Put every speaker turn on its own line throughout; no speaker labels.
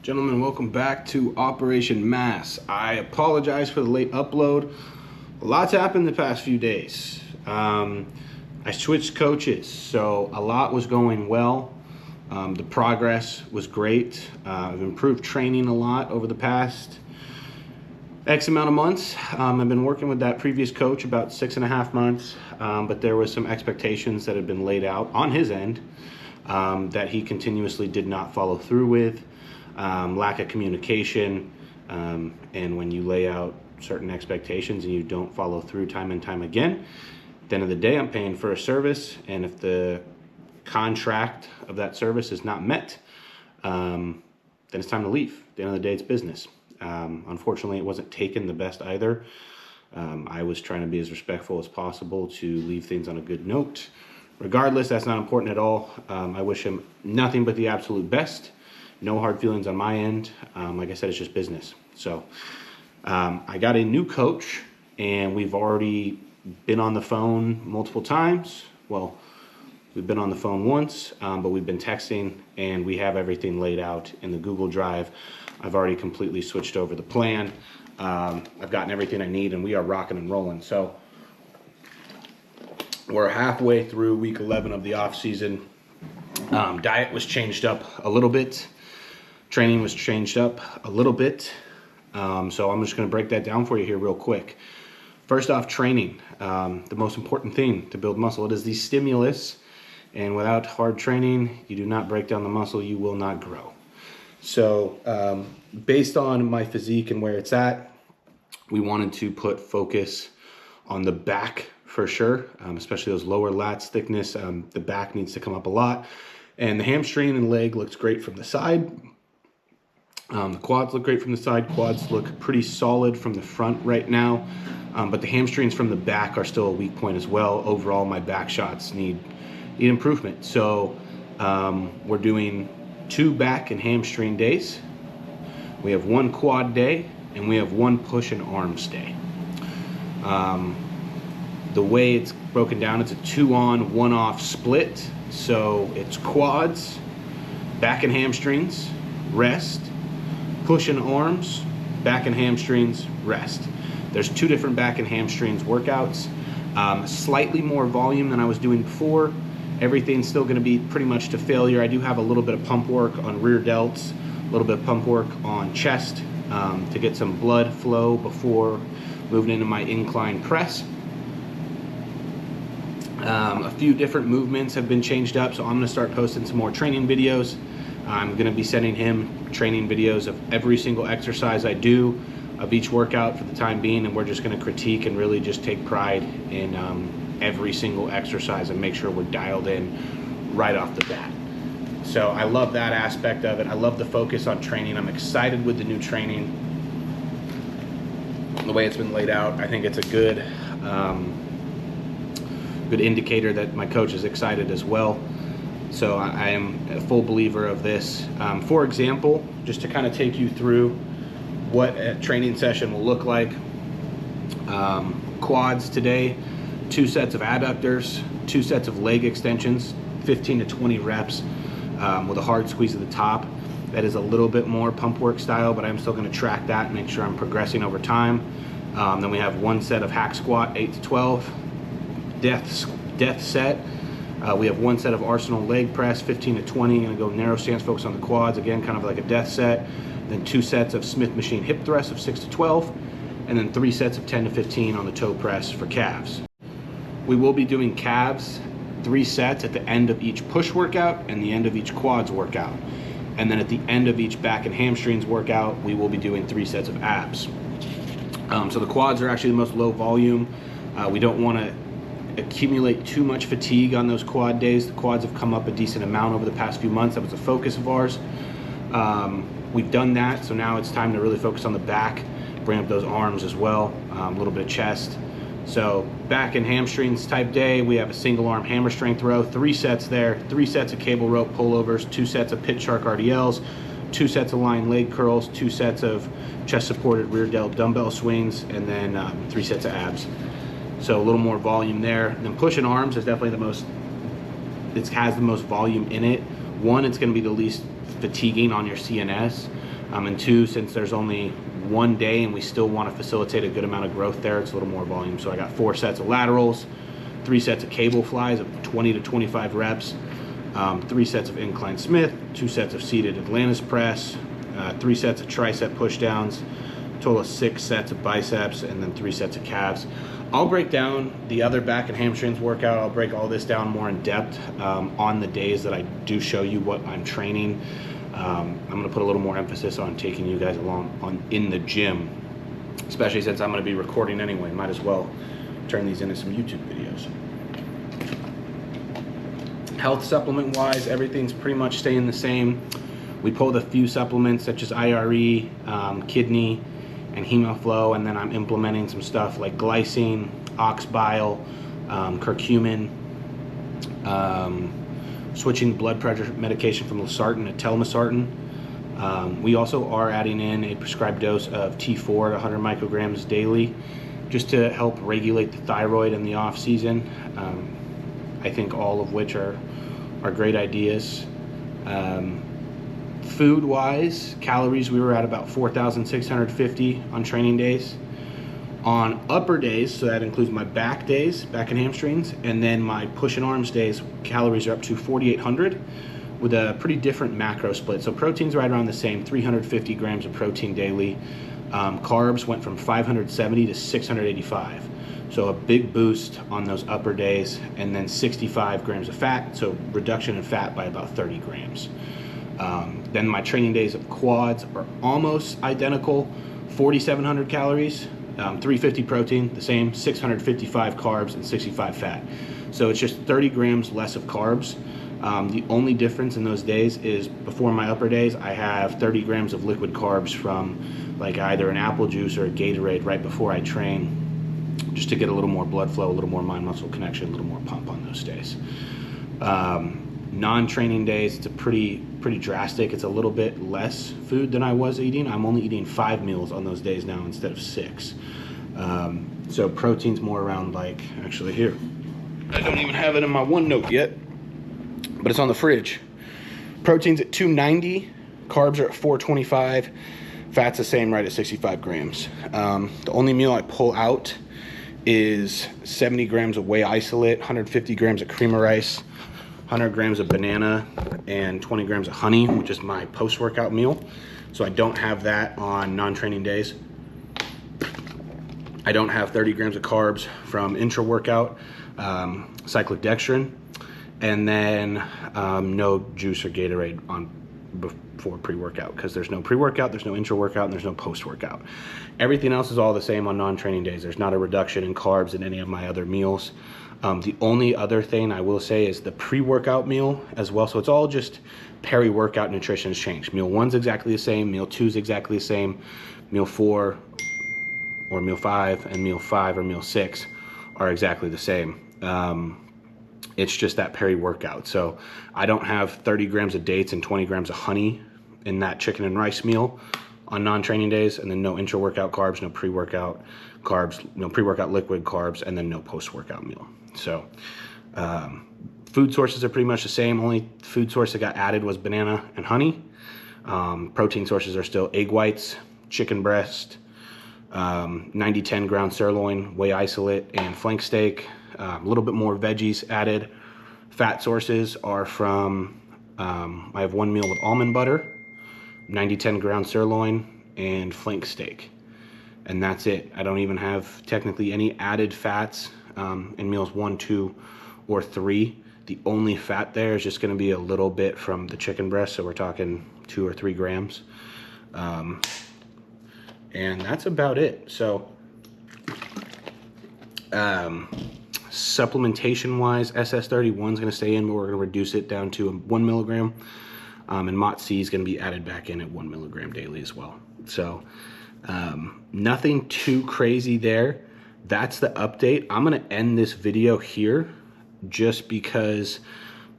Gentlemen, welcome back to Operation Mass. I apologize for the late upload. A lot's happened the past few days. I switched coaches, so a lot was going well. The progress was great. I've improved training a lot over the past X amount of months. I've been working with that previous coach about 6.5 months, but there was some expectations that had been laid out on his end that he continuously did not follow through with. Lack of communication, and when you lay out certain expectations and you don't follow through time and time again, at the end of the day, I'm paying for a service, and if the contract of that service is not met, then it's time to leave. At the end of the day, it's business. Unfortunately, it wasn't taken the best either. I was trying to be as respectful as possible to leave things on a good note. Regardless, that's not important at all. I wish him nothing but the absolute best. No hard feelings on my end. Like I said, it's just business. So I got a new coach, and we've already been on the phone multiple times. Well, we've been on the phone once, but we've been texting, and we have everything laid out in the Google Drive. I've already completely switched over the plan. I've gotten everything I need, and we are rocking and rolling. So we're halfway through week 11 of the off season. Diet was changed up a little bit. Training was changed up a little bit. So I'm just going to break that down for you here real quick. First off, training. The most important thing to build muscle, it is the stimulus. And without hard training, you do not break down the muscle, you will not grow. So based on my physique and where it's at, we wanted to put focus on the back for sure, especially those lower lats thickness. The back needs to come up a lot. And the hamstring and leg looks great from the side. The quads look great from the side. Quads look pretty solid from the front right now. But the hamstrings from the back are still a weak point as well. Overall, my back shots need improvement. So we're doing 2 back and hamstring days. We have 1 quad day, and we have 1 push and arms day. The way it's broken down, it's a 2-on, 1-off split. So it's quads, back and hamstrings, rest, push and arms, back and hamstrings, rest. There's 2 different back and hamstrings workouts. Slightly more volume than I was doing before. Everything's still going to be pretty much to failure. I do have a little bit of pump work on rear delts, a little bit of pump work on chest to get some blood flow before moving into my incline press. A few different movements have been changed up, so I'm going to start posting some more training videos. I'm going to be sending him training videos of every single exercise I do, of each workout for the time being, and we're just going to critique and really just take pride in every single exercise and make sure we're dialed in right off the bat. So I love that aspect of it. I love the focus on training. I'm excited with the new training, the way it's been laid out. I think it's a good indicator that my coach is excited as well. So I am a full believer of this. For example, just to kind of take you through what a training session will look like. Quads today, 2 sets of adductors, 2 sets of leg extensions, 15 to 20 reps with a hard squeeze at the top. That is a little bit more pump work style, but I'm still going to track that and make sure I'm progressing over time. Then we have 1 set of hack squat, 8 to 12, death set. We have 1 set of Arsenal leg press, 15 to 20. I'm going to go narrow stance, focus on the quads, again, kind of like a death set. Then 2 sets of Smith machine hip thrusts of 6 to 12. And then 3 sets of 10 to 15 on the toe press for calves. We will be doing calves 3 sets at the end of each push workout and the end of each quads workout. And then at the end of each back and hamstrings workout, we will be doing 3 sets of abs. So the quads are actually the most low volume. We don't want to accumulate too much fatigue on those quad days. The quads have come up a decent amount over the past few months. That was a focus of ours. We've done that, so now it's time to really focus on the back, bring up those arms as well, a little bit of chest. So back and hamstrings type day, we have a single arm hammer strength row, 3 sets there, 3 sets of cable rope pullovers, 2 sets of pit shark RDLs, 2 sets of lying leg curls, 2 sets of chest supported rear delt dumbbell swings, and then 3 sets of abs. So a little more volume there. And then push and arms is definitely it has the most volume in it. One, it's going to be the least fatiguing on your CNS. And two, since there's only one day and we still want to facilitate a good amount of growth there, it's a little more volume. So I got 4 sets of laterals, 3 sets of cable flies of 20 to 25 reps, 3 sets of incline Smith, 2 sets of seated Atlantis press, 3 sets of tricep push downs, total of 6 sets of biceps, and then 3 sets of calves. I'll break down the other back and hamstrings workout. I'll break all this down more in depth on the days that I do show you what I'm training. I'm going to put a little more emphasis on taking you guys along in the gym, especially since I'm going to be recording anyway. Might as well turn these into some YouTube videos. Health supplement wise, everything's pretty much staying the same. We pulled a few supplements such as IRE, kidney, and hemoflow, and then I'm implementing some stuff like glycine, ox bile, curcumin, switching blood pressure medication from losartan to telmisartan. We also are adding in a prescribed dose of T4 at 100 micrograms daily, just to help regulate the thyroid in the off season. I think all of which are great ideas. Food wise, calories, we were at about 4,650 on training days. On upper days, so that includes my back days, back and hamstrings, and then my push and arms days, calories are up to 4,800 with a pretty different macro split. So protein's right around the same, 350 grams of protein daily. Carbs went from 570 to 685. So a big boost on those upper days, and then 65 grams of fat, so reduction in fat by about 30 grams. Then my training days of quads are almost identical, 4,700 calories, 350 protein, the same, 655 carbs and 65 fat. So it's just 30 grams less of carbs. The only difference in those days is before my upper days, I have 30 grams of liquid carbs from like either an apple juice or a Gatorade right before I train, just to get a little more blood flow, a little more mind-muscle connection, a little more pump on those days. Non-training days, it's a pretty drastic. It's a little bit less food than I was eating. I'm only eating 5 meals on those days now instead of 6. So protein's more around, like, actually here, I don't even have it in my OneNote yet, but it's on the fridge. Protein's at 290, carbs are at 425, fat's the same, right at 65 grams. The only meal I pull out is 70 grams of whey isolate, 150 grams of cream of rice, 100 grams of banana, and 20 grams of honey, which is my post-workout meal. So I don't have that on non-training days. I don't have 30 grams of carbs from intra-workout, cyclic dextrin, and then no juice or Gatorade on before pre-workout, because there's no pre-workout, there's no intra-workout, and there's no post-workout. Everything else is all the same on non-training days. There's not a reduction in carbs in any of my other meals. The only other thing I will say is the pre-workout meal as well. So it's all just peri-workout nutrition has changed. Meal 1's exactly the same, meal 2's exactly the same, meal 4 or meal 5 and meal 5 or meal 6 are exactly the same. It's just that peri-workout. So I don't have 30 grams of dates and 20 grams of honey in that chicken and rice meal on non-training days, and then no intra-workout carbs, no pre-workout carbs, no pre-workout liquid carbs, and then no post-workout meal. So food sources are pretty much the same. Only food source that got added was banana and honey. Protein sources are still egg whites, chicken breast, 90-10 ground sirloin, whey isolate, and flank steak. A little bit more veggies added. Fat sources are from, I have one meal with almond butter, 90-10 ground sirloin, and flank steak. And that's it. I don't even have technically any added fats in meals 1, 2, or 3. The only fat there is just going to be a little bit from the chicken breast, so we're talking 2 or 3 grams. And that's about it. So supplementation wise, SS31 is going to stay in, but we're going to reduce it down to 1 milligram. And MOTS-C is going to be added back in at 1 milligram daily as well. So nothing too crazy there. That's the update. I'm going to end this video here just because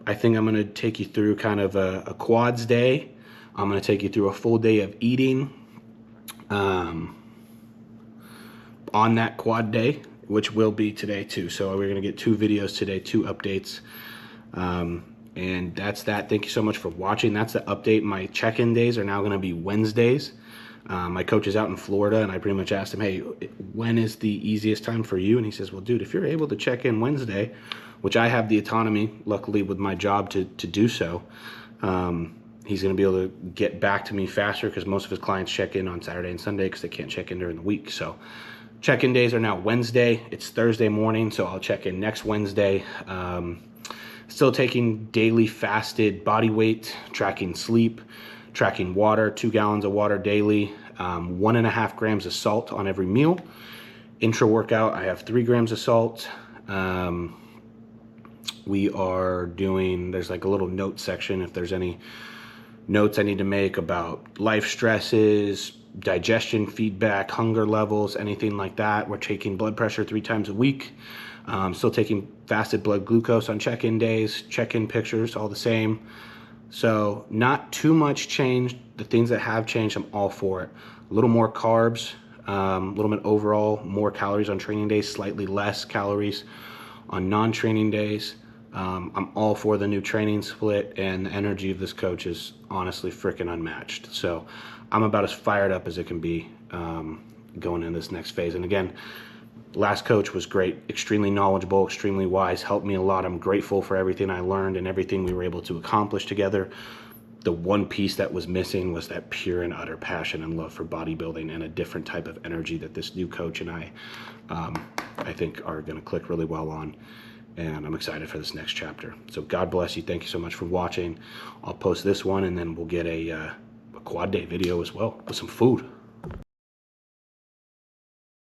I think I'm going to take you through kind of a quads day. I'm going to take you through a full day of eating on that quad day, which will be today too. So we're going to get 2 videos today, 2 updates. And that's that. Thank you so much for watching. That's the update. My check-in days are now going to be Wednesdays. My coach is out in Florida, and I pretty much asked him, hey, when is the easiest time for you? And he says, well, dude, if you're able to check in Wednesday, which I have the autonomy, luckily, with my job to do so, he's going to be able to get back to me faster because most of his clients check in on Saturday and Sunday because they can't check in during the week. So check-in days are now Wednesday. It's Thursday morning, so I'll check in next Wednesday. Still taking daily fasted body weight, tracking sleep, tracking water, 2 gallons of water daily, 1.5 grams of salt on every meal. Intra-workout, I have 3 grams of salt. We are doing, there's like a little note section if there's any notes I need to make about life stresses, digestion feedback, hunger levels, anything like that. We're taking blood pressure 3 times a week. Still taking fasted blood glucose on check-in days, check-in pictures, all the same. So not too much change. The things that have changed, I'm all for it. A little more carbs, a little bit overall, more calories on training days, slightly less calories on non-training days. I'm all for the new training split, and the energy of this coach is honestly freaking unmatched. So I'm about as fired up as it can be going in this next phase. And again, last coach was great, extremely knowledgeable, extremely wise, helped me a lot. I'm grateful for everything I learned and everything we were able to accomplish together. The one piece that was missing was that pure and utter passion and love for bodybuilding and a different type of energy that this new coach and I think are going to click really well on. And I'm excited for this next chapter. So God bless you. Thank you so much for watching. I'll post this one, and then we'll get a quad day video as well with some food.